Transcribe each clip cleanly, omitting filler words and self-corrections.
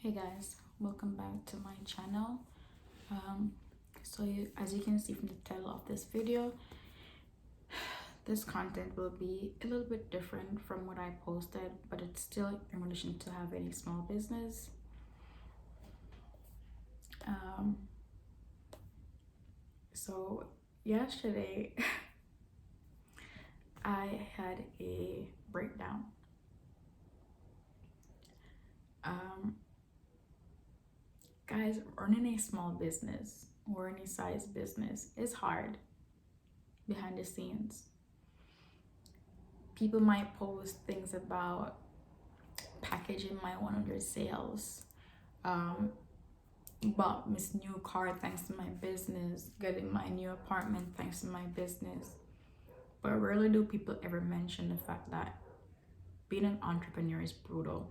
Hey guys, welcome back to my channel. As you can see from the title of this video, this content will be a little bit different from what I posted, but it's still in relation to having a small business. So yesterday I had a breakdown. Guys, running a small business or any size business is hard behind the scenes. People might post things about packaging my 100 sales, bought this new car thanks to my business, getting my new apartment thanks to my business. But rarely do people ever mention the fact that being an entrepreneur is brutal,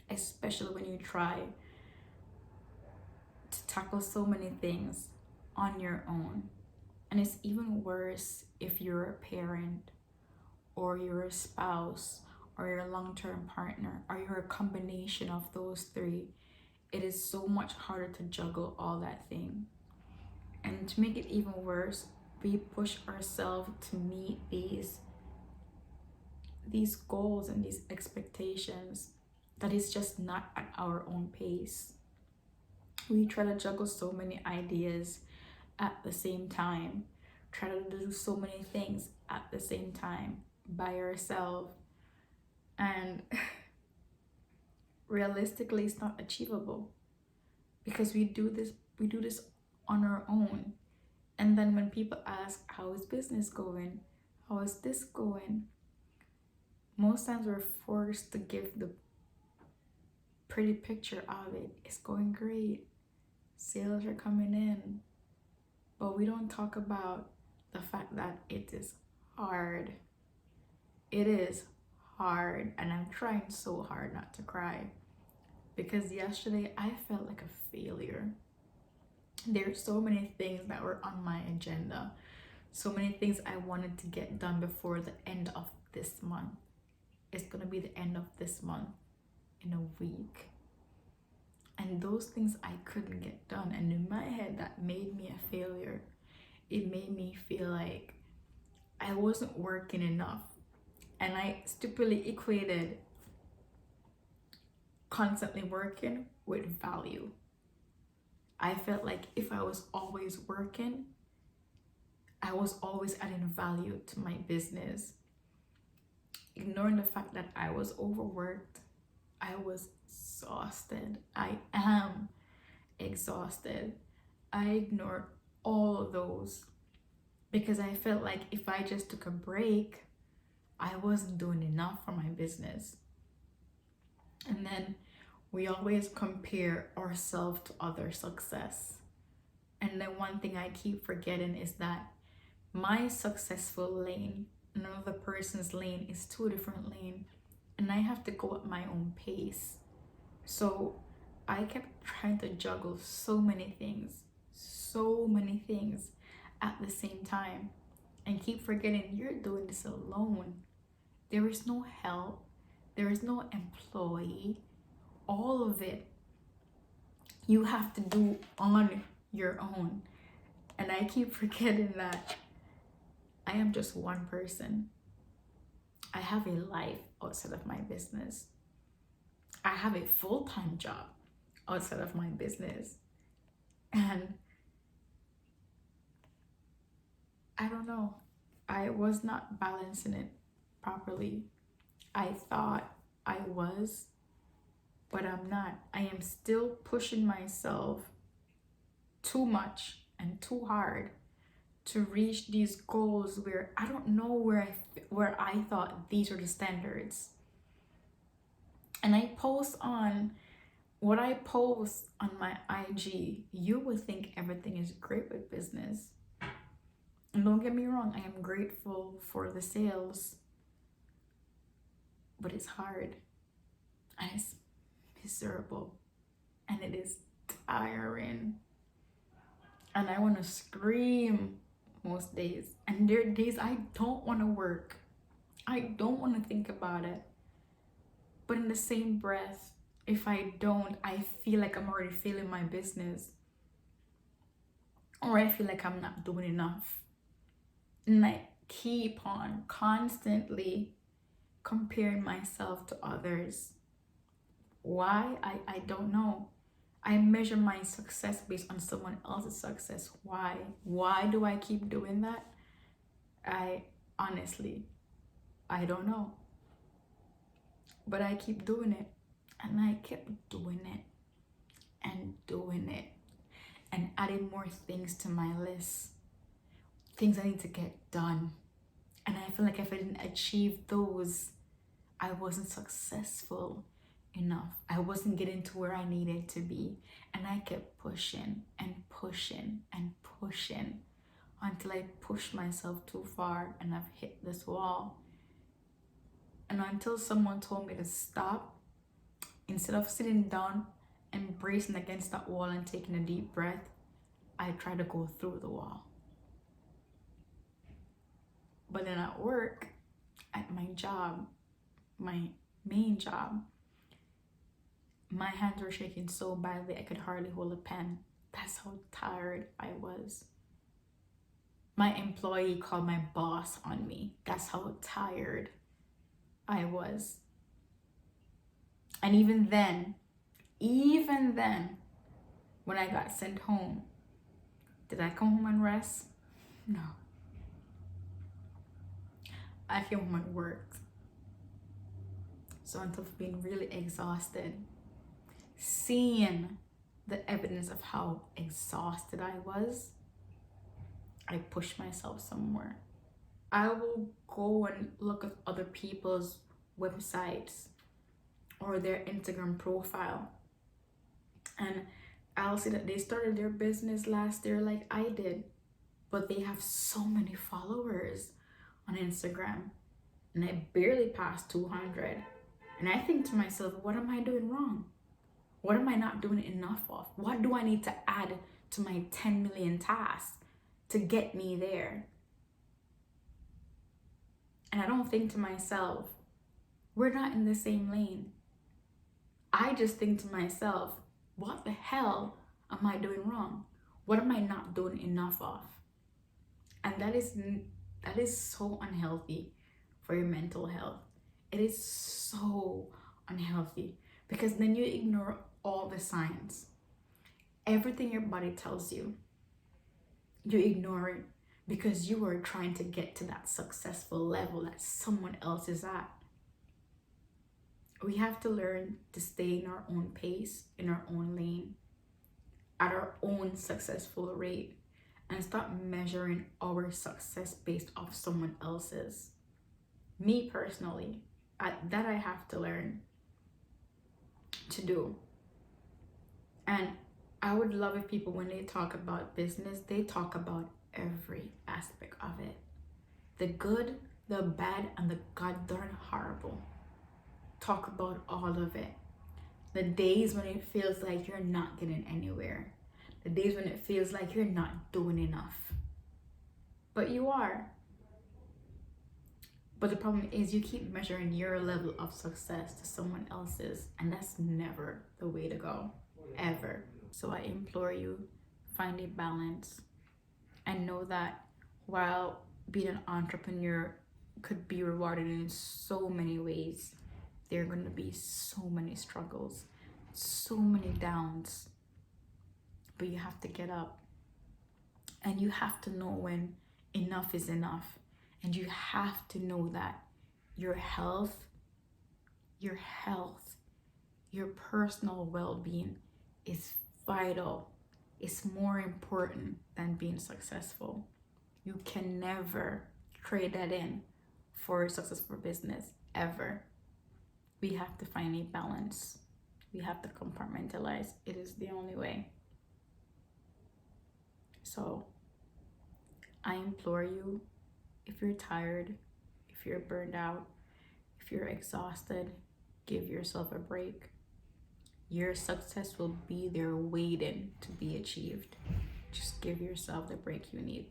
especially when you try to tackle so many things on your own. And it's even worse if you're a parent or you're a spouse or you're a long-term partner or you're a combination of those three. It is so much harder to juggle all that thing. And to make it even worse, we push ourselves to meet these goals and these expectations that is just not at our own pace. We try to juggle so many ideas at the same time, try to do so many things at the same time by ourselves, and realistically it's not achievable because we do this on our own. And then when people ask, how is business going, how is this going, most times we're forced to give the pretty picture of it. It's going great, sales are coming in, but we don't talk about the fact that it is hard. It is hard, and I'm trying so hard not to cry because yesterday I felt like a failure. There's so many things that were on my agenda, so many things I wanted to get done before the end of this month. It's gonna be the end of this month in a week, and those things I couldn't get done, and in my head that made me a failure. It made me feel like I wasn't working enough, and I stupidly equated constantly working with value. I felt like if I was always working, I was always adding value to my business, ignoring the fact that I was overworked. I was exhausted. I am exhausted. I ignored all of those because I felt like if I just took a break, I wasn't doing enough for my business. And then we always compare ourselves to other success. And then one thing I keep forgetting is that my successful lane, another person's lane, is two different lanes, and I have to go at my own pace. So I kept trying to juggle so many things at the same time, and keep forgetting you're doing this alone. There is no help, there is no employee. All of it you have to do on your own. And I keep forgetting that I am just one person. I have a life outside of my business. I have a full-time job outside of my business. And I don't know, I was not balancing it properly. I thought I was, but I'm not. I am still pushing myself too much and too hard to reach these goals where I don't know where I thought these are the standards. And I post on what I post on my IG. You would think everything is great with business. And don't get me wrong, I am grateful for the sales, but it's hard and it's miserable and it is tiring, and I want to scream most days. And there are days I don't want to work, I don't want to think about it, but in the same breath If I don't, I feel like I'm already failing my business, or I feel like I'm not doing enough. And I keep on constantly comparing myself to others. Why? I don't know. I measure my success based on someone else's success. Why? Why do I keep doing that? I honestly, I don't know. But I keep doing it. And I kept doing it and doing it and adding more things to my list. Things I need to get done. And I feel like if I didn't achieve those, I wasn't successful enough. I wasn't getting to where I needed to be. And I kept pushing and pushing and pushing until I pushed myself too far and I've hit this wall. And until someone told me to stop, instead of sitting down and bracing against that wall and taking a deep breath, I tried to go through the wall. But then at work, at my job, my main job, my hands were shaking so badly I could hardly hold a pen. That's how tired I was. My employee called my boss on me. That's how tired I was. And even then, when I got sent home, did I come home and rest? No. I came home and worked. So until being really exhausted, seeing the evidence of how exhausted I was, I pushed myself somewhere. I will go and look at other people's websites or their Instagram profile, and I'll see that they started their business last year like I did, but they have so many followers on Instagram, and I barely passed 200. And I think to myself, what am I doing wrong? What am I not doing enough of? What do I need to add to my 10 million tasks to get me there? And I don't think to myself, we're not in the same lane. I just think to myself, what the hell am I doing wrong? What am I not doing enough of? And that is so unhealthy for your mental health. It is so unhealthy because then you ignore all the signs. Everything your body tells you, you ignore it because you are trying to get to that successful level that someone else is at. We have to learn to stay in our own pace, in our own lane, at our own successful rate, and stop measuring our success based off someone else's. Me personally, that I have to learn to do. And I would love if people, when they talk about business, they talk about every aspect of it. The good, the bad, and the goddamn horrible. Talk about all of it. The days when it feels like you're not getting anywhere. The days when it feels like you're not doing enough. But you are. But the problem is you keep measuring your level of success to someone else's, and that's never the way to go, ever. So I implore you, find a balance and know that while being an entrepreneur could be rewarded in so many ways, there are going to be so many struggles, so many downs. But you have to get up, and you have to know when enough is enough. And you have to know that your health, your personal well-being is vital. It's more important than being successful. You can never trade that in for a successful business, ever. We have to find a balance. We have to compartmentalize. It is the only way. So I implore you, if you're tired, if you're burned out, if you're exhausted, give yourself a break. Your success will be there waiting to be achieved. Just give yourself the break you need.